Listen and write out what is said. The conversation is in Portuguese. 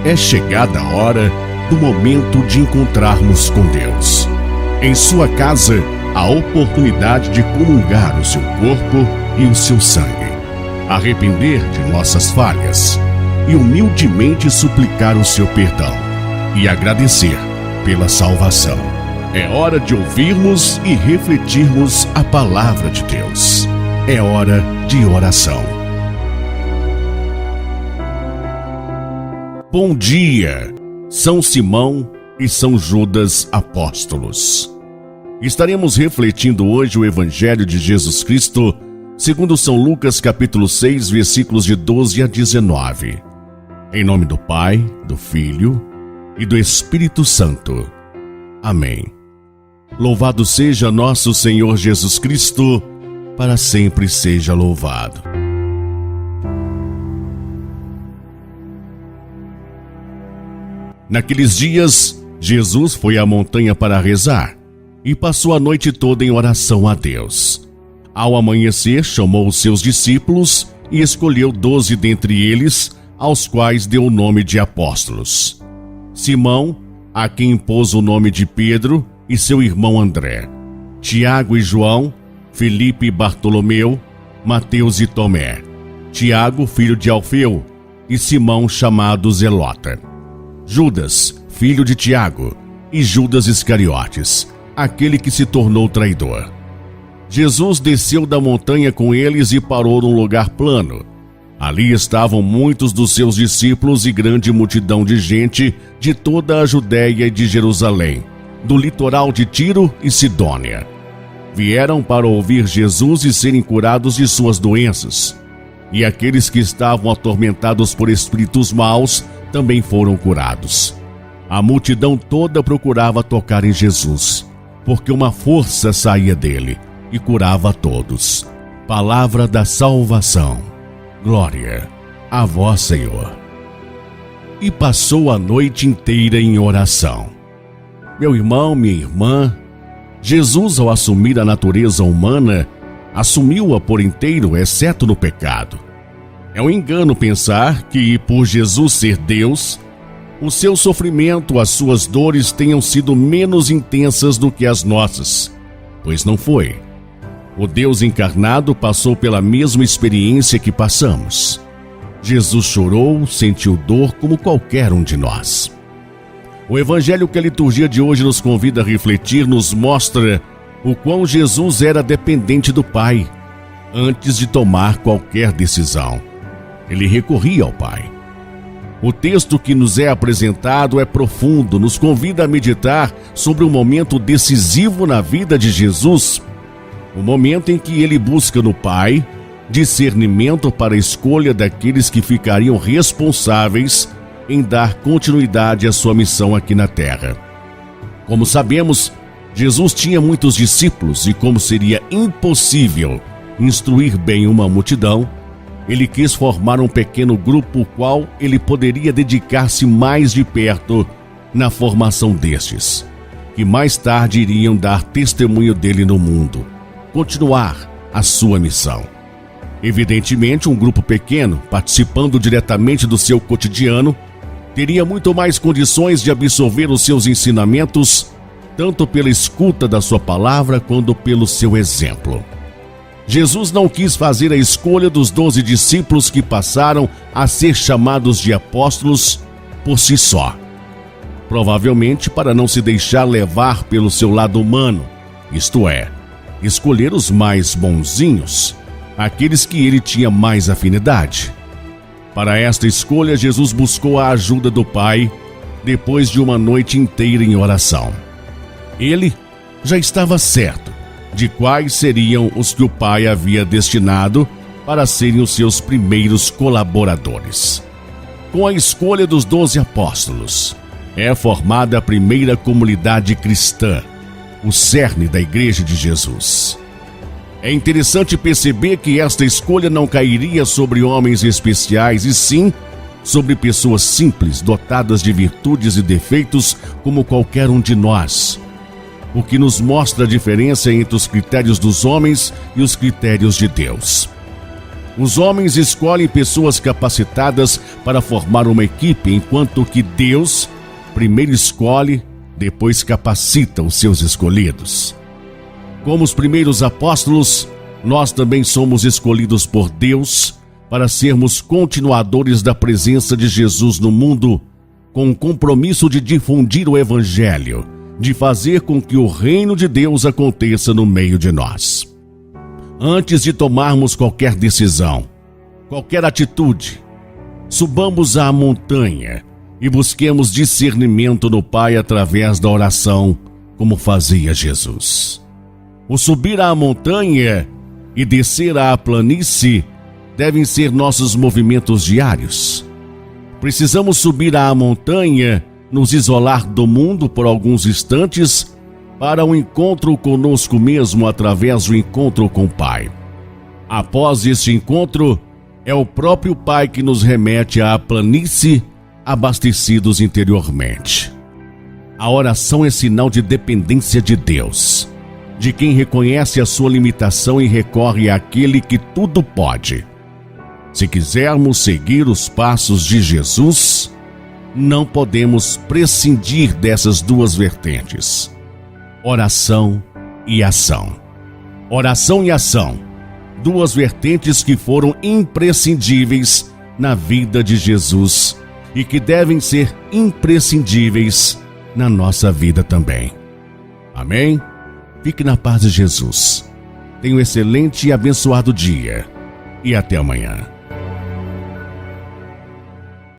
É chegada a hora do momento de encontrarmos com Deus. Em sua casa, a oportunidade de comungar o seu corpo e o seu sangue, arrepender de nossas falhas e humildemente suplicar o seu perdão e agradecer pela salvação. É hora de ouvirmos e refletirmos a palavra de Deus. É hora de oração. Bom dia, São Simão e São Judas apóstolos. Estaremos refletindo hoje o Evangelho de Jesus Cristo, segundo São Lucas, capítulo 6, versículos de 12 a 19. Em nome do Pai, do Filho e do Espírito Santo. Amém. Louvado seja nosso Senhor Jesus Cristo, para sempre seja louvado. Naqueles dias, Jesus foi à montanha para rezar e passou a noite toda em oração a Deus. Ao amanhecer, chamou os seus discípulos e escolheu 12 dentre eles, aos quais deu o nome de apóstolos. Simão, a quem impôs o nome de Pedro, e seu irmão André, Tiago e João, Felipe e Bartolomeu, Mateus e Tomé, Tiago, filho de Alfeu, e Simão, chamado Zelota, Judas, filho de Tiago, e Judas Iscariotes, aquele que se tornou traidor. Jesus desceu da montanha com eles e parou num lugar plano. Ali estavam muitos dos seus discípulos e grande multidão de gente de toda a Judéia e de Jerusalém, do litoral de Tiro e Sidônia. Vieram para ouvir Jesus e serem curados de suas doenças. E aqueles que estavam atormentados por espíritos maus também foram curados. A multidão toda procurava tocar em Jesus, porque uma força saía dele e curava a todos. Palavra da salvação. Glória a vós, Senhor. E passou a noite inteira em oração. Meu irmão, minha irmã, Jesus, ao assumir a natureza humana, assumiu-a por inteiro, exceto no pecado. É um engano pensar que, por Jesus ser Deus, o seu sofrimento, as suas dores tenham sido menos intensas do que as nossas, pois não foi. O Deus encarnado passou pela mesma experiência que passamos. Jesus chorou, sentiu dor como qualquer um de nós. O Evangelho que a liturgia de hoje nos convida a refletir nos mostra o quão Jesus era dependente do Pai. Antes de tomar qualquer decisão, ele recorria ao Pai. O texto que nos é apresentado é profundo, nos convida a meditar sobre um momento decisivo na vida de Jesus, o momento em que ele busca no Pai discernimento para a escolha daqueles que ficariam responsáveis em dar continuidade à sua missão aqui na terra. Como sabemos, Jesus tinha muitos discípulos e, como seria impossível instruir bem uma multidão, ele quis formar um pequeno grupo ao qual ele poderia dedicar-se mais de perto na formação destes, que mais tarde iriam dar testemunho dele no mundo, continuar a sua missão. Evidentemente, um grupo pequeno, participando diretamente do seu cotidiano, teria muito mais condições de absorver os seus ensinamentos, tanto pela escuta da sua palavra quanto pelo seu exemplo. Jesus não quis fazer a escolha dos 12 discípulos que passaram a ser chamados de apóstolos por si só. Provavelmente para não se deixar levar pelo seu lado humano, isto é, escolher os mais bonzinhos, aqueles que ele tinha mais afinidade. Para esta escolha, Jesus buscou a ajuda do Pai depois de uma noite inteira em oração. Ele já estava certo de quais seriam os que o Pai havia destinado para serem os seus primeiros colaboradores. Com a escolha dos 12 apóstolos, é formada a primeira comunidade cristã, o cerne da Igreja de Jesus. É interessante perceber que esta escolha não cairia sobre homens especiais, e sim sobre pessoas simples, dotadas de virtudes e defeitos como qualquer um de nós, o que nos mostra a diferença entre os critérios dos homens e os critérios de Deus. Os homens escolhem pessoas capacitadas para formar uma equipe, enquanto que Deus primeiro escolhe, depois capacita os seus escolhidos. Como os primeiros apóstolos, nós também somos escolhidos por Deus para sermos continuadores da presença de Jesus no mundo, com o compromisso de difundir o Evangelho, de fazer com que o reino de Deus aconteça no meio de nós. Antes de tomarmos qualquer decisão, qualquer atitude, subamos à montanha e busquemos discernimento no Pai através da oração, como fazia Jesus. O subir à montanha e descer à planície devem ser nossos movimentos diários. Precisamos subir à montanha, nos isolar do mundo por alguns instantes para um encontro conosco mesmo através do encontro com o Pai. Após este encontro, é o próprio Pai que nos remete à planície, abastecidos interiormente. A oração é sinal de dependência de Deus, de quem reconhece a sua limitação e recorre àquele que tudo pode. Se quisermos seguir os passos de Jesus, não podemos prescindir dessas duas vertentes: oração e ação. Oração e ação, duas vertentes que foram imprescindíveis na vida de Jesus e que devem ser imprescindíveis na nossa vida também. Amém? Fique na paz de Jesus. Tenha um excelente e abençoado dia e até amanhã.